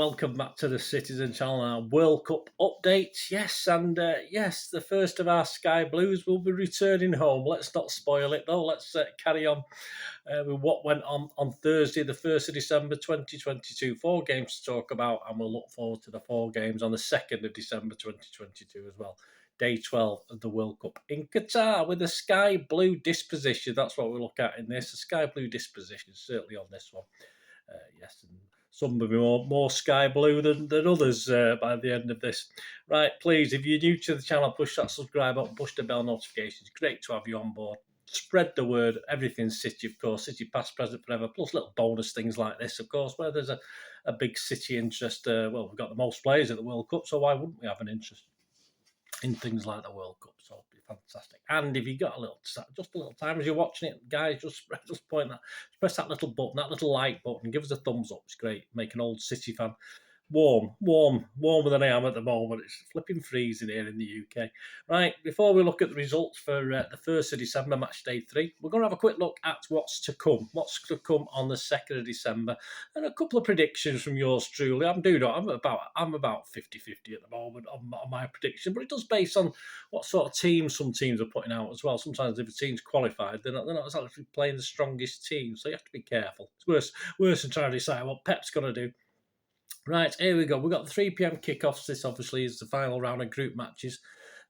welcome back to the Citizen Channel, our World Cup updates. Yes, and yes, the first of our Sky Blues will be returning home. Let's not spoil it though. Let's carry on with what went on Thursday, the 1st of December 2022. 4 games to talk about, and we'll look forward to the 4 games on the 2nd of December 2022 as well. Day 12 of the World Cup in Qatar with a sky blue disposition. That's what we look at in this, a sky blue disposition, certainly on this one. Yes, and some will be more sky blue than others by the end of this. Right, please, if you're new to the channel, push that subscribe button, push the bell notifications. Great to have you on board. Spread the word. Everything's City, of course. City past, present, forever. Plus little bonus things like this, of course, where there's a big City interest. Well, we've got the most players at the World Cup, so why wouldn't we have an interest in things like the World Cup? So it'll be fantastic. And if you got just a little time as you're watching it, guys, just press that little button, that little like button, give us a thumbs up. It's great. Make an old City fan warmer than I am at the moment. It's flipping freezing here in the UK. Right, before we look at the results for the 1st of December, match day 3, we're going to have a quick look at what's to come on the 2nd of December, and a couple of predictions from yours truly. I'm about 50-50 at the moment on my prediction, but it does base on what sort of teams some teams are putting out as well. Sometimes if a team's qualified, they're not actually playing the strongest team, so you have to be careful. It's worse than trying to decide what Pep's going to do. Right, here we go. We've got the 3 p.m. kickoffs. This obviously is the final round of group matches.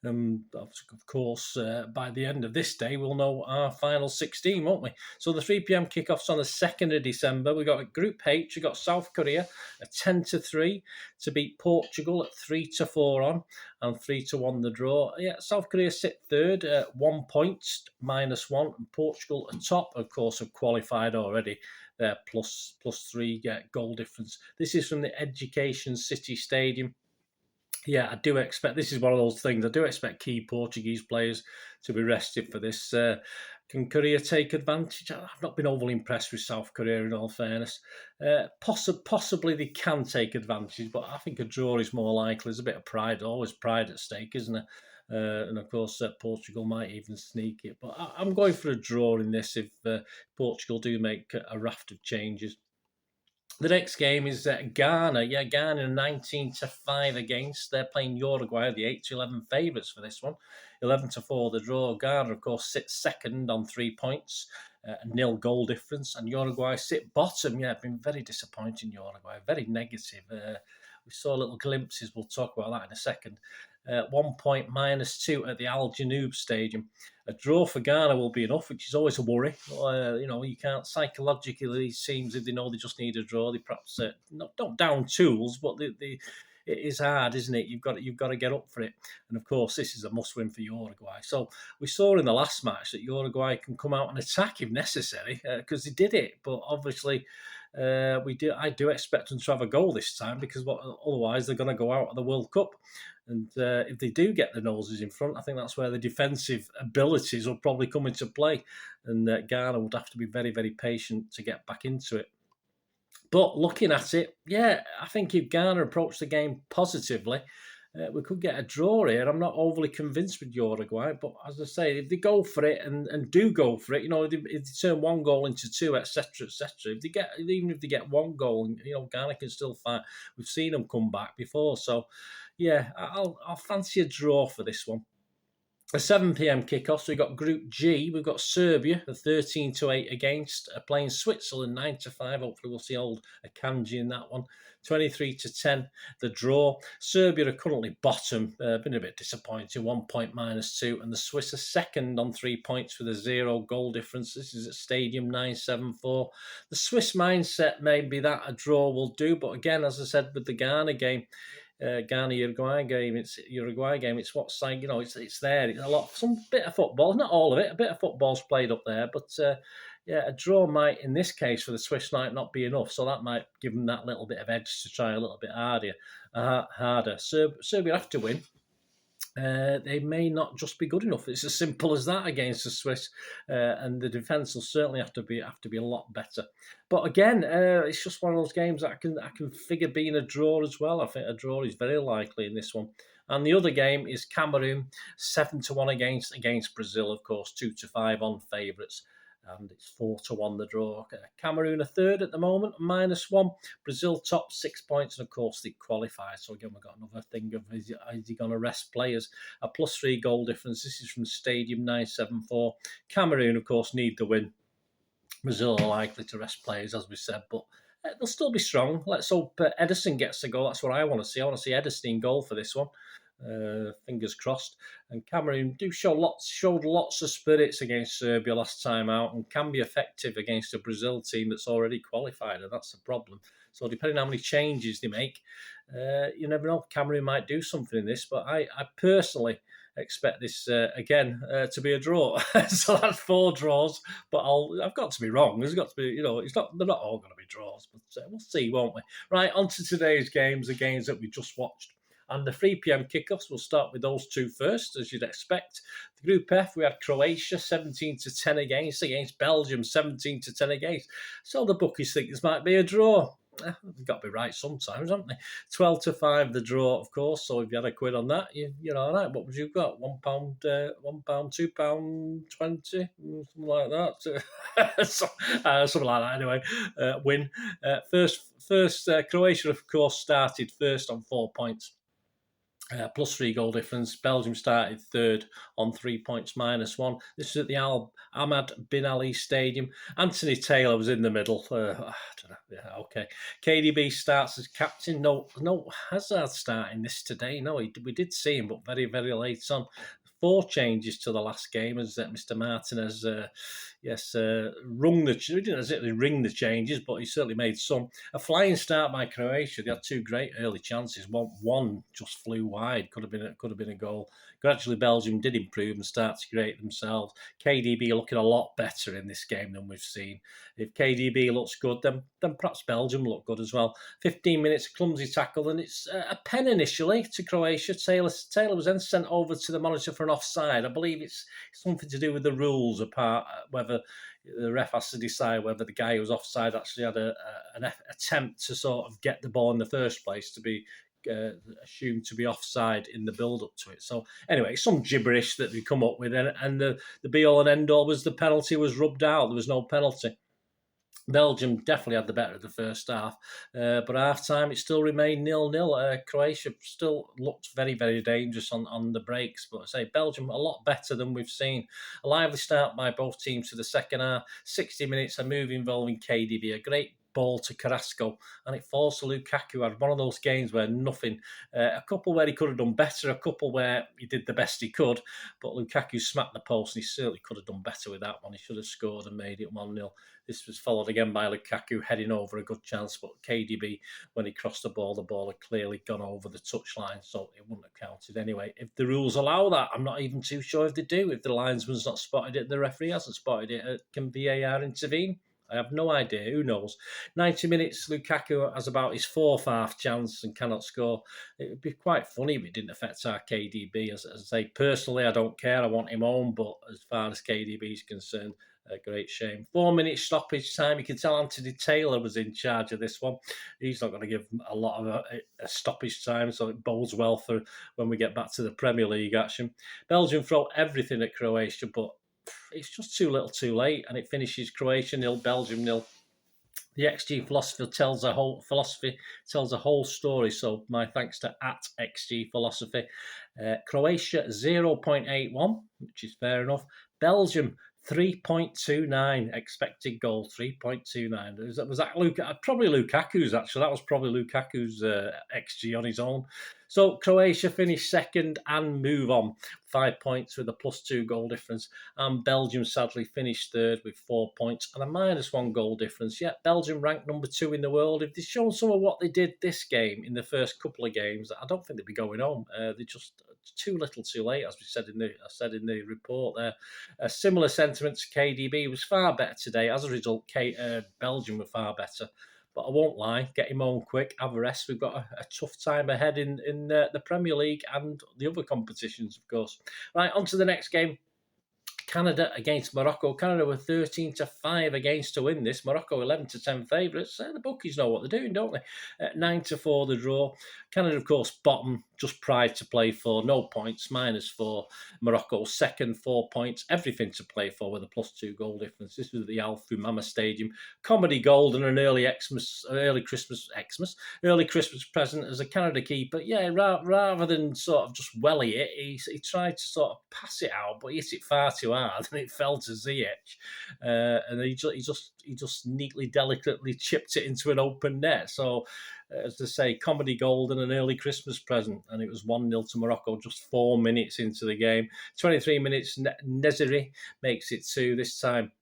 Of course, by the end of this day, we'll know our final 16, won't we? So the 3 p.m. kickoffs on the 2nd of December. We've got Group H. We've got South Korea at 10-3 to beat Portugal at 3-4 on and 3-1 the draw. Yeah, South Korea sit third at 1 point, -1, and Portugal atop, of course, have qualified already. Their +3 goal difference. This is from the Education City Stadium. Yeah, I do expect, this is one of those things, I do expect key Portuguese players to be rested for this. Can Korea take advantage? I've not been overly impressed with South Korea, in all fairness. Possibly they can take advantage, but I think a draw is more likely. There's a bit of pride, always pride at stake, isn't there? And of course, Portugal might even sneak it. But I'm going for a draw in this if Portugal do make a raft of changes. The next game is Ghana. Yeah, Ghana 19-5 against. They're playing Uruguay, the 8-11 favourites for this one. 11-4 the draw. Ghana, of course, sits second on 3 points, nil goal difference. And Uruguay sit bottom. Yeah, been very disappointing, Uruguay. Very negative. We saw little glimpses. We'll talk about that in a second. 1 point -2 at the Al Janoub Stadium. A draw for Ghana will be enough, which is always a worry. You can't psychologically, these teams, if they know they just need a draw, they perhaps not down tools, but it is hard, isn't it? You've got to get up for it. And of course, this is a must-win for Uruguay. So we saw in the last match that Uruguay can come out and attack if necessary, because they did it. But obviously, I do expect them to have a goal this time, because otherwise they're going to go out of the World Cup. And if they do get the noses in front, I think that's where the defensive abilities will probably come into play. And Ghana would have to be very, very patient to get back into it. But looking at it, yeah, I think if Ghana approach the game positively, we could get a draw here. I'm not overly convinced with Uruguay, but as I say, if they go for it and do go for it, if they turn 1 goal into 2, etc., etc. Even if they get 1 goal, Ghana can still fight. We've seen them come back before, so yeah, I'll fancy a draw for this one. A 7 p.m. kickoff. So we've got Group G. We've got Serbia, the 13-8 against, playing Switzerland 9-5. Hopefully we'll see old Akanji in that one. 23-10, the draw. Serbia are currently bottom. Been a bit disappointing. 1 point -2. And the Swiss are second on 3 points with a 0 goal difference. This is at Stadium 974. The Swiss mindset may be that a draw will do. But again, as I said with the Ghana game, Ghana-Uruguay game, it's what's saying, it's there. It's some bit of football, not all of it, a bit of football's played up there, but yeah, a draw might, in this case, for the Swiss might not be enough, so that might give them that little bit of edge to try a little bit harder. Serbia have to win. They may not just be good enough. It's as simple as that against the Swiss, and the defence will certainly have to be a lot better. But again, it's just one of those games that I can figure being a draw as well. I think a draw is very likely in this one. And the other game is Cameroon 7-1 against Brazil, of course, 2-5 on favourites. and it's 4-1 the draw. Cameroon are third at the moment, -1. Brazil top 6 points, and of course they qualify. So again, we've got another thing of is he going to rest players? A +3 goal difference. This is from Stadium 974. Cameroon, of course, need the win. Brazil are likely to rest players, as we said, but they'll still be strong. Let's hope Edison gets a goal. That's what I want to see. I want to see Edison in goal for this one. Fingers crossed. And Cameroon showed lots of spirits against Serbia last time out, and can be effective against a Brazil team that's already qualified, and that's the problem. So depending on how many changes they make, you never know. Cameroon might do something in this, but I personally expect this again to be a draw. So that's 4 draws, but I've got to be wrong. There's got to be, they're not all going to be draws, but we'll see, won't we? Right, on to today's games, the games that we just watched. And the 3 p.m. kickoffs, we'll start with those two first, as you'd expect. The Group F, we had Croatia 17-10 against Belgium 17-10 against. So the bookies think this might be a draw. They've got to be right sometimes, haven't they? 12-5 the draw, of course. So if you had a quid on that, you're all right. What would you got? £1, £2, £20, something like that. Something like that. Anyway, win. First, Croatia, of course, started first on 4 points. +3 goal difference. Belgium started third on 3 points, -1. This is at the Al Ahmad bin Ali Stadium. Anthony Taylor was in the middle. I don't know. Yeah, okay. KDB starts as captain. No Hazard starting this today. No, we did see him, but very, very late on. 4 changes to the last game as Mr. Martinez, rung the. He didn't exactly ring the changes, but he certainly made some. A flying start by Croatia. They had 2 great early chances. One just flew wide. Could have been a goal. Gradually, Belgium did improve and start to create themselves. KDB looking a lot better in this game than we've seen. If KDB looks good, then perhaps Belgium look good as well. 15 minutes, a clumsy tackle, and it's a pen initially to Croatia. Taylor was then sent over to the monitor for an offside. I believe it's something to do with the rules, apart whether the ref has to decide whether the guy who was offside actually had an attempt to sort of get the ball in the first place to be assumed to be offside in the build-up to it. So anyway, some gibberish that they come up with, and the be-all and end-all was the penalty was rubbed out. There was no penalty. Belgium definitely had the better of the first half, but half-time it still remained 0-0. Croatia still looked very, very dangerous on the breaks, but I say Belgium a lot better than we've seen. A lively start by both teams to the second half. 60 minutes, a move involving KDB, a great ball to Carrasco, and it falls to Lukaku. Had one of those games where nothing, a couple where he could have done better, a couple where he did the best he could, but Lukaku smacked the post, and he certainly could have done better with that one. He should have scored and made it 1-0. This was followed again by Lukaku heading over a good chance, but KDB, when he crossed the ball had clearly gone over the touchline, so it wouldn't have counted anyway. If the rules allow that, I'm not even too sure if they do. If the linesman's not spotted it, the referee hasn't spotted it, can VAR intervene? I have no idea. Who knows? 90 minutes, Lukaku has about his 4th half chance and cannot score. It would be quite funny if it didn't affect our KDB. As I say, personally, I don't care. I want him home, but as far as KDB is concerned, a great shame. 4 minutes stoppage time. You can tell Anthony Taylor was in charge of this one. He's not going to give a lot of a stoppage time, so it bodes well for when we get back to the Premier League action. Belgium throw everything at Croatia, but it's just too little too late, and it finishes Croatia 0, Belgium 0. The XG philosophy tells a whole story, so my thanks to @XG Philosophy. Croatia 0.81, which is fair enough. Belgium 3.29 expected goal, 3.29. Was that probably Lukaku's, actually. That was probably Lukaku's XG on his own. So Croatia finished second and move on. 5 points with a +2 goal difference. And Belgium sadly finished third with 4 points and a -1 goal difference. Yet Belgium ranked number 2 in the world. If they'd shown some of what they did this game in the first couple of games, I don't think they'd be going on. They're just too little too late, as I said in the report there. A similar sentiment to KDB. Was far better today. As a result, Belgium were far better. But I won't lie, get him home quick, have a rest. We've got a tough time ahead in the Premier League and the other competitions, of course. Right, on to the next game. Canada against Morocco. Canada were 13-5 against to win this. Morocco 11-10 favourites. The bookies know what they're doing, don't they? 9-4 the draw. Canada, of course, bottom just pride to play for, no points, -4. Morocco second, 4 points, everything to play for with a +2 goal difference. This was at the Al Thumama Stadium. Comedy gold and an early Christmas present as a Canada keeper. Yeah, rather than sort of just welly it, he tried to sort of pass it out, but he hit it far too hard and it fell to Ziyech. And he just neatly, delicately chipped it into an open net. So, as they say, comedy gold and an early Christmas present. And it was 1-0 to Morocco just 4 minutes into the game. 23 minutes, Nezeri makes it 2. This time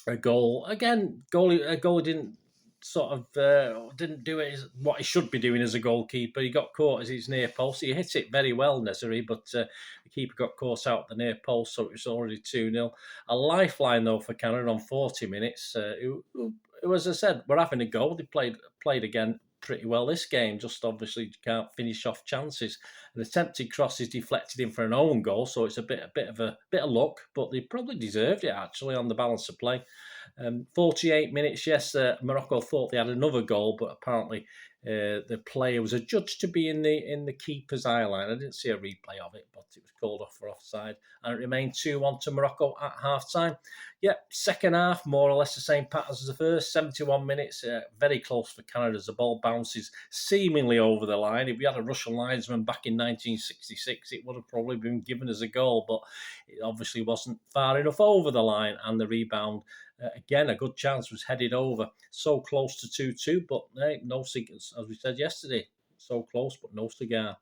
a goal. Again, a goal didn't didn't do it what he should be doing as a goalkeeper. He got caught as his near post. He hit it very well, Nezeri, but the keeper got caught out the near post, so it was already 2-0. A lifeline, though, for Canada on 40 minutes. Who, as I said, were having a go. They played again pretty well this game, just obviously can't finish off chances. An attempted cross is deflected in for an own goal, so it's a bit of luck, but they probably deserved it actually on the balance of play. 48 minutes, yes, Morocco thought they had another goal, but apparently the player was adjudged to be in the keeper's eye line. I didn't see a replay of it, but it was called off for offside, and it remained 2-1 to Morocco at half-time. Yep, second half, more or less the same patterns as the first. 71 minutes, very close for Canada as the ball bounces seemingly over the line. If we had a Russian linesman back in 1966, it would have probably been given as a goal, but it obviously wasn't far enough over the line, and the rebound, again, a good chance, was headed over. So close to 2-2, but no cigars, as we said yesterday. So close, but no cigar.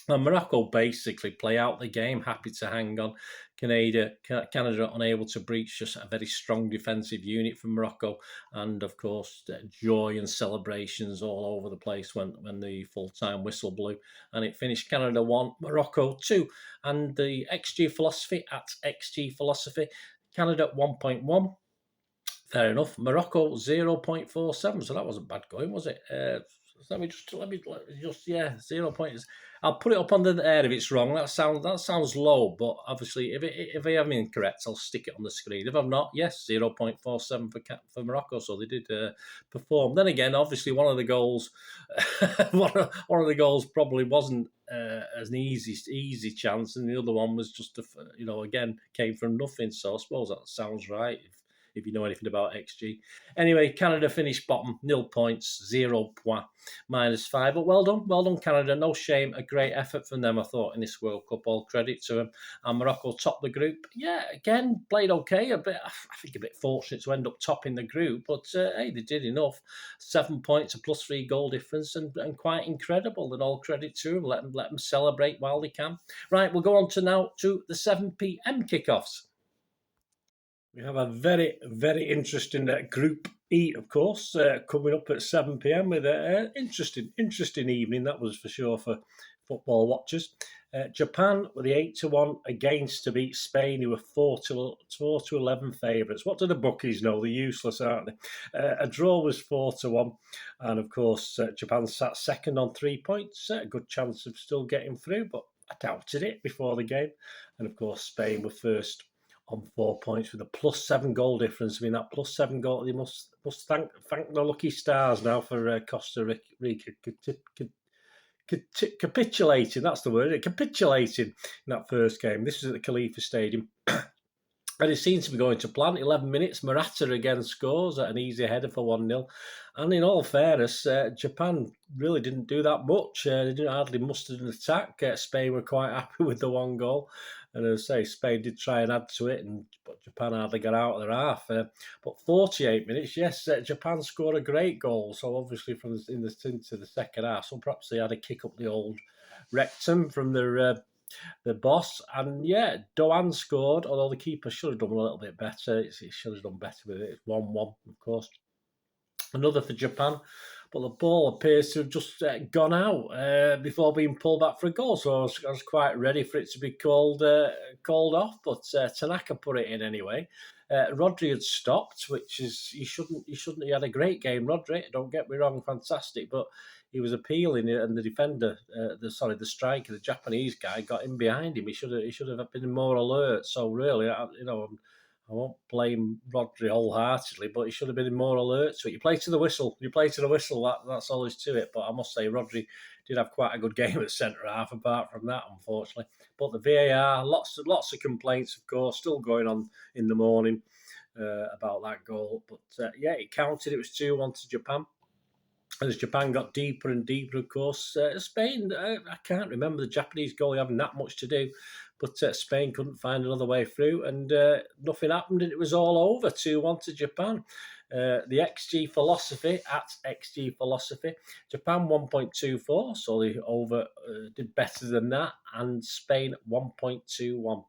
And Morocco basically play out the game, happy to hang on. Canada unable to breach, just a very strong defensive unit from Morocco. And, of course, joy and celebrations all over the place when the full-time whistle blew. And it finished Canada 1, Morocco 2. And the XG philosophy, at XG philosophy, Canada 1.1. Fair enough. Morocco 0.47. So that wasn't bad going, was it? Let me just 0 points. I'll put it up on the air if it's wrong. That sounds low, but obviously if I am incorrect, I'll stick it on the screen. If I'm not, yes, 0.47 for Morocco. So they did perform. Then again, obviously one of the goals, one of the goals probably wasn't an easy chance, and the other one was just again came from nothing. So I suppose that sounds right if you know anything about XG. Anyway, Canada finished bottom, 0 points, 0 point, -5. But well done, Canada. No shame, a great effort from them, I thought, in this World Cup. All credit to them. And Morocco topped the group. Yeah, again, played okay. I think a bit fortunate to end up topping the group, but hey, they did enough. 7 points, a +3 goal difference, and quite incredible. And all credit to them. Let them celebrate while they can. Right, we'll go on now to the 7 p.m. kickoffs. We have a very, very interesting Group E, of course, coming up at 7 p.m. with an interesting evening, that was for sure, for football watchers. Japan were the 8-1 against to beat Spain, who were 4-11 favourites. What do the bookies know? They're useless, aren't they? A draw was 4-1, and of course Japan sat second on 3 points. A good chance of still getting through, but I doubted it before the game. And of course Spain were first on 4 points with a +7 goal difference. I mean, that +7 goal, they must thank the lucky stars now for Costa Rica capitulating. That's the word, capitulating in that first game. This was at the Khalifa Stadium. And it seems to be going to plan. 11 minutes, Morata again scores at an easy header for 1-0. And in all fairness, Japan really didn't do that much. They didn't hardly muster an attack. Spain were quite happy with the 1 goal. And as I say, Spain did try and add to it, but Japan hardly got out of their half. But 48 minutes, yes, Japan scored a great goal. So obviously into the second half, so perhaps they had to kick up the old rectum from their boss. And yeah, Doan scored, although the keeper should have done a little bit better. He should have done better with it. It's 1-1, of course. Another for Japan, but the ball appears to have just gone out before being pulled back for a goal. So I was quite ready for it to be called off, but Tanaka put it in anyway. Rodri had stopped, which is he shouldn't. He had a great game, Rodri. Don't get me wrong, fantastic, but he was appealing, and the defender, the striker, the Japanese guy, got in behind him. He should have been more alert. So really, I won't blame Rodri wholeheartedly, but he should have been more alert to it. You play to the whistle. That's all there is to it. But I must say, Rodri did have quite a good game at centre half. Apart from that, unfortunately, but the VAR, lots of complaints, of course, still going on in the morning about that goal. But yeah, it counted. It was 2-1 to Japan. As Japan got deeper and deeper, of course, Spain, I can't remember the Japanese goalie having that much to do, but Spain couldn't find another way through, and nothing happened, and it was all over, 2-1 to Japan. The XG philosophy, at XG philosophy, Japan 1.24, so they did better than that, and Spain 1.21.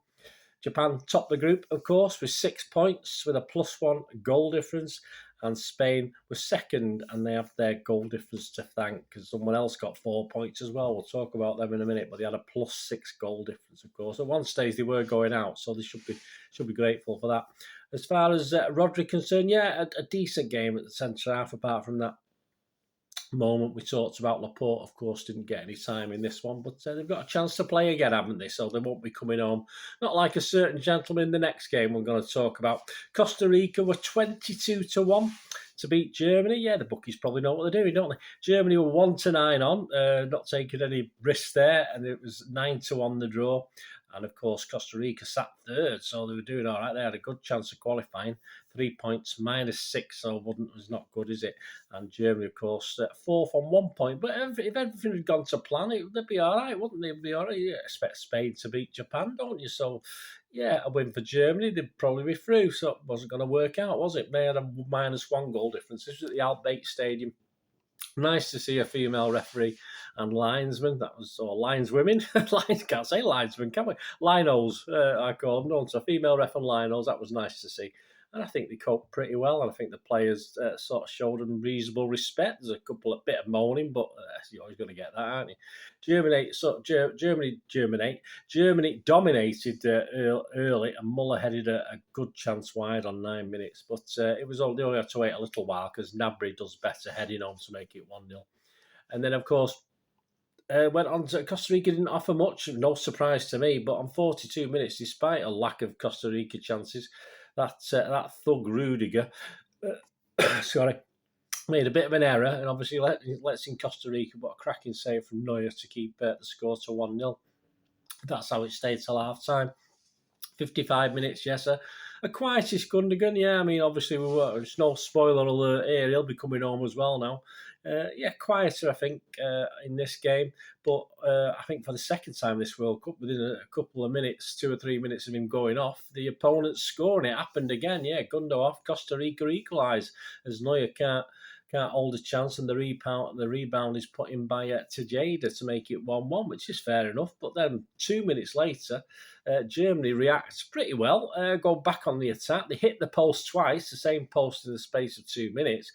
Japan topped the group, of course, with 6 points, with a +1 goal difference. And Spain was second, and they have their goal difference to thank because someone else got 4 points as well. We'll talk about them in a minute, but they had a +6 goal difference, of course. At one stage, they were going out, so they should be grateful for that. As far as Rodri concerned, yeah, a decent game at the centre half. Apart from that moment we talked about, Laporte, of course, didn't get any time in this one, but they've got a chance to play again, haven't they? So they won't be coming home. Not like a certain gentleman in the next game we're going to talk about. Costa Rica were 22-1 to beat Germany. Yeah, the bookies probably know what they're doing, don't they? Germany were 1-9 on, not taking any risks there, and it was 9-1 the draw. And of course, Costa Rica sat third, so they were doing all right. They had a good chance of qualifying. 3 points, -6, so was not good, is it? And Germany, of course, fourth on 1 point. But if everything had gone to plan, they'd be all right, wouldn't they? They'd be all right. You expect Spain to beat Japan, don't you? So, yeah, a win for Germany, they'd probably be through. So it wasn't going to work out, was it? They had a -1 goal difference. This was at the Albait Stadium. Nice to see a female referee and linesman. That was, or lineswomen. Can't say linesman, can we? Linos, I call them, don't I? Female ref and linos. That was nice to see. And I think they coped pretty well. And I think the players sort of showed them reasonable respect. There's a couple of bit of moaning, but you're always going to get that, aren't you? Germany dominated early, and Muller headed a good chance wide on 9 minutes. But they only had to wait a little while because Gnabry does better heading on to make it 1-0. And then, of course, went on to Costa Rica, didn't offer much, no surprise to me. But on 42 minutes, despite a lack of Costa Rica chances, that thug Rudiger, made a bit of an error, and obviously lets in Costa Rica, but a cracking save from Neuer to keep the score to 1-0. That's how it stayed till half-time. 55 minutes, yes, a quietish Gundogan. Yeah, I mean, obviously, there's no spoiler alert here. He'll be coming home as well now. Yeah, quieter, I think, in this game. But I think for the second time this World Cup, within a couple of minutes, 2 or 3 minutes of him going off, the opponent scoring. It happened again. Yeah, Gundo off. Costa Rica equalise as Neuer can't hold a chance, and the rebound is put in by Tejeda to make it 1-1, which is fair enough. But then 2 minutes later, Germany reacts pretty well, go back on the attack. They hit the post twice, the same post in the space of 2 minutes.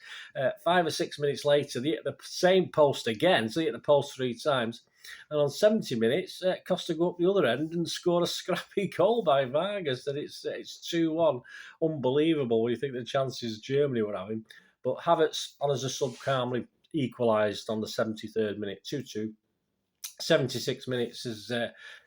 5 or 6 minutes later, they hit the same post again, so they hit the post 3 times. And on 70 minutes, Costa go up the other end and score a scrappy goal by Vargas. And it's 2-1. Unbelievable when you think the chances Germany were having. But Havertz, on as a sub, calmly equalised on the 73rd minute, 2-2. 76 minutes as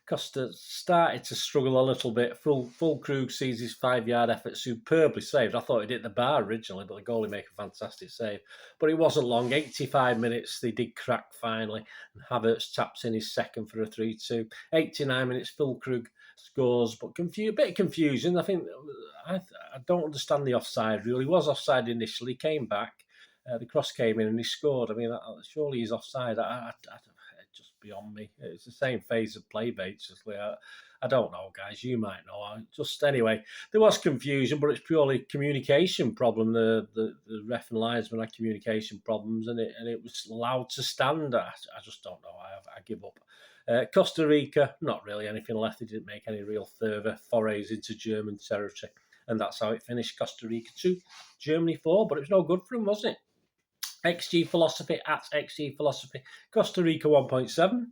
Costa started to struggle a little bit. Füllkrug sees his 5-yard effort superbly saved. I thought he'd hit the bar originally, but the goalie made a fantastic save. But it wasn't long. 85 minutes, they did crack finally. And Havertz taps in his second for a 3-2. 89 minutes, Füllkrug scores, but a bit of confusion. I think I don't understand the offside rule. He was offside initially, came back. The cross came in and he scored. I mean, surely he's offside. It's just beyond me. It's the same phase of play, basically. I don't know, guys. You might know. Anyway, there was confusion, but it's purely communication problem. The ref and linesman had communication problems, and it was allowed to stand. I just don't know. I give up. Costa Rica, not really anything left. They didn't make any real further forays into German territory. And that's how it finished. Costa Rica 2, Germany 4. But it was no good for them, wasn't it? XG philosophy, at XG philosophy. Costa Rica 1.7.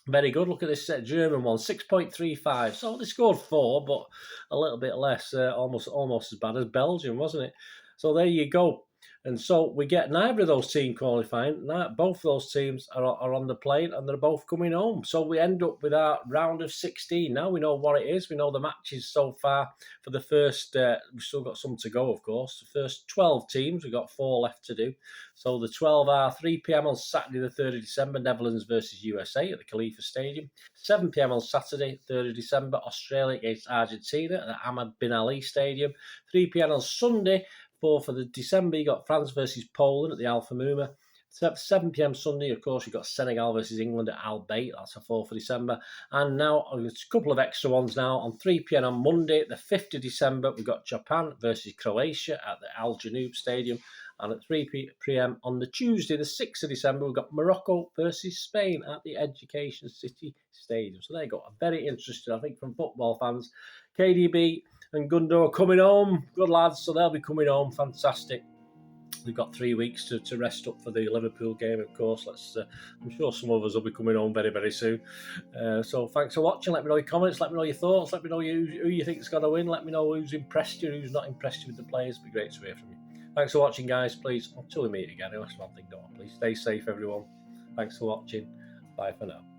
Very good. Look at this German one, 6.35. So they scored 4, but a little bit less. Almost as bad as Belgium, wasn't it? So there you go. And so we get neither of those teams qualifying. Both of those teams are on the plane and they're both coming home. So we end up with our round of 16. Now we know what it is. We know the matches so far for the first, we've still got some to go, of course. The first 12 teams, we've got 4 left to do. So the 12 are 3 p.m. on Saturday, the 3rd of December, Netherlands versus USA at the Khalifa Stadium. 7 p.m. on Saturday, 3rd of December, Australia against Argentina at the Ahmad Bin Ali Stadium. 3 p.m. on Sunday, 4th of December, you got France versus Poland at the Al Famuma. 7 p.m. Sunday, of course, you've got Senegal versus England at Al Bayt. That's the 4th of December. And now, there's a couple of extra ones now. On 3 p.m. on Monday, the 5th of December, we've got Japan versus Croatia at the Al Janoub Stadium. And at 3 p.m. on the Tuesday, the 6th of December, we've got Morocco versus Spain at the Education City Stadium. So there you go. Very interesting, I think, from football fans. KDB and Gundo are coming home. Good lads, so they'll be coming home. Fantastic. We've got 3 weeks to rest up for the Liverpool game, of course. I'm sure some of us will be coming home very, very soon. So thanks for watching. Let me know your comments. Let me know your thoughts. Let me know who you think's going to win. Let me know who's impressed you, who's not impressed you with the players. It'd be great to hear from you. Thanks for watching, guys. Please, until we meet again, that's one thing, please stay safe, everyone. Thanks for watching. Bye for now.